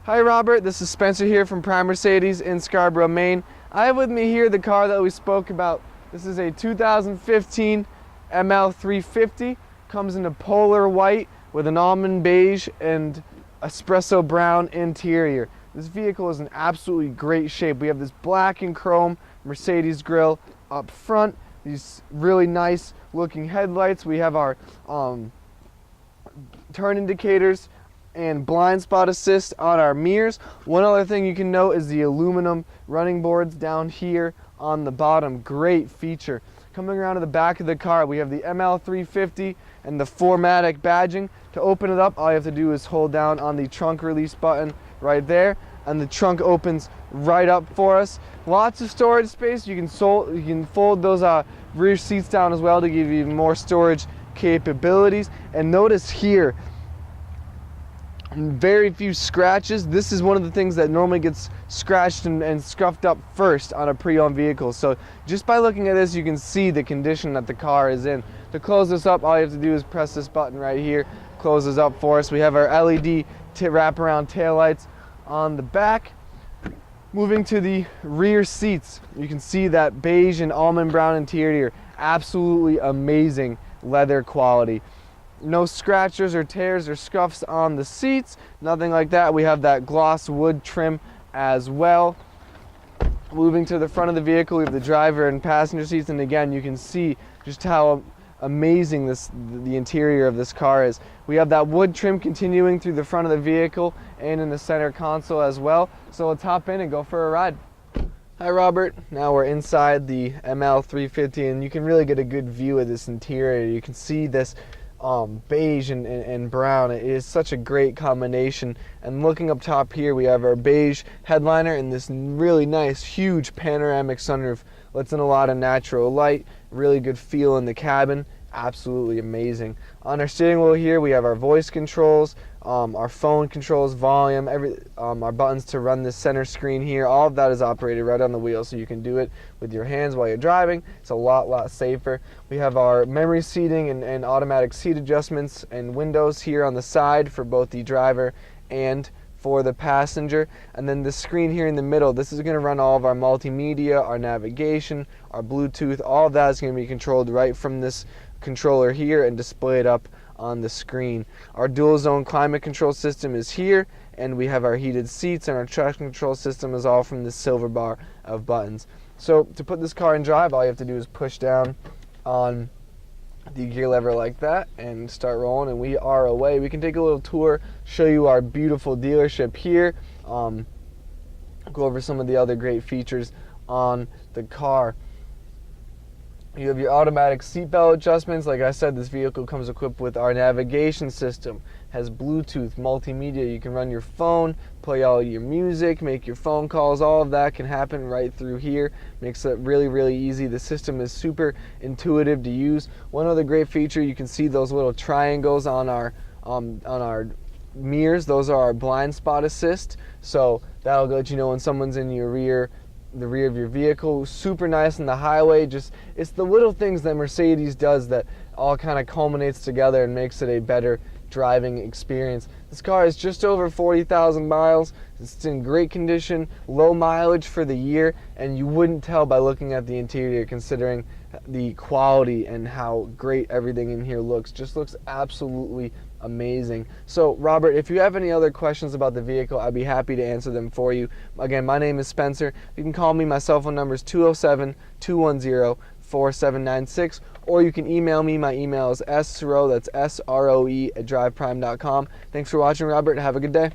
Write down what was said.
Hi Robert, this is Spencer here from Prime Mercedes in Scarborough, Maine. I have with me here the car that we spoke about. This is a 2015 ML350. Comes in a polar white with an almond beige and espresso brown interior. This vehicle is in absolutely great shape. We have this black and chrome Mercedes grille up front, these really nice looking headlights. We have our turn indicators and blind spot assist on our mirrors. One other thing you can note is the aluminum running boards down here on the bottom. Great feature. Coming around to the back of the car, we have the ML350 and the 4MATIC badging. To open it up, all you have to do is hold down on the trunk release button right there, and the trunk opens right up for us. Lots of storage space. You can fold those rear seats down as well to give you even more storage capabilities. And notice here, very few scratches. This is one of the things that normally gets scratched and scuffed up first on a pre-owned vehicle. So just by looking at this, you can see the condition that the car is in. To close this up, all you have to do is press this button right here. Closes up for us. We have our LED wraparound taillights on the back. Moving to the rear seats, you can see that beige and almond brown interior. Absolutely amazing leather quality. No scratches or tears or scuffs on the seats, nothing like that. We have that gloss wood trim as well. Moving to the front of the vehicle, we have the driver and passenger seats, and again you can see just how amazing the interior of this car is. We have that wood trim continuing through the front of the vehicle and in the center console as well. So let's hop in and go for a ride. Hi Robert, now we're inside the ML350 and you can really get a good view of this interior. You can see this beige and brown. It is such a great combination. And looking up top here, we have our beige headliner and this really nice huge panoramic sunroof. Lets in a lot of natural light, really good feel in the cabin. Absolutely amazing. On our steering wheel here, we have our voice controls, our phone controls, volume, our buttons to run the center screen here. All of that is operated right on the wheel, so you can do it with your hands while you're driving. It's a lot safer. We have our memory seating and automatic seat adjustments and windows here on the side for both the driver and for the passenger. And then the screen here in the middle, this is going to run all of our multimedia, our navigation, our Bluetooth. All of that is going to be controlled right from this controller here and displayed up on the screen. Our dual zone climate control system is here, and we have our heated seats, and our traction control system is all from this silver bar of buttons. So to put this car in drive, all you have to do is push down on the gear lever like that and start rolling, and we are away. We can take a little tour, show you our beautiful dealership here, go over some of the other great features on the car. You have your automatic seatbelt adjustments. Like I said, this vehicle comes equipped with our navigation system, has Bluetooth, multimedia. You can run your phone, play all your music, make your phone calls. All of that can happen right through here. Makes it really easy. The system is super intuitive to use. One other great feature, you can see those little triangles on our mirrors. Those are our blind spot assist. So that'll let you know when someone's in your the rear of your vehicle. Super nice on the highway. It's the little things that Mercedes does that all kind of culminates together and makes it a better driving experience. This car is just over 40,000 miles. It's in great condition, low mileage for the year, and you wouldn't tell by looking at the interior, considering the quality and how great everything in here looks. Just looks absolutely amazing. So Robert, if you have any other questions about the vehicle, I'd be happy to answer them for you. Again, my name is Spencer. You can call me. My cell phone number is 207-210-4796, or you can email me. My email is sroe, that's SROE @driveprime.com. Thanks for watching, Robert. Have a good day.